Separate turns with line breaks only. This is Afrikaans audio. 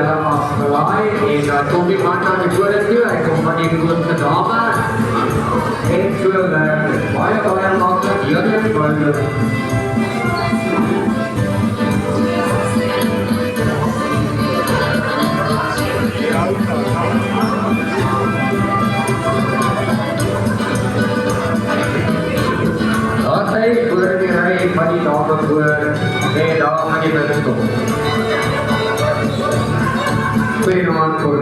dalam Masalai Kopi Mata dibuat dia Kompani dibuat kedama Itu banyak orang makan dia dia jual Saya berdirai pada tahun 2000 saya dah lagi berbentuk. Saya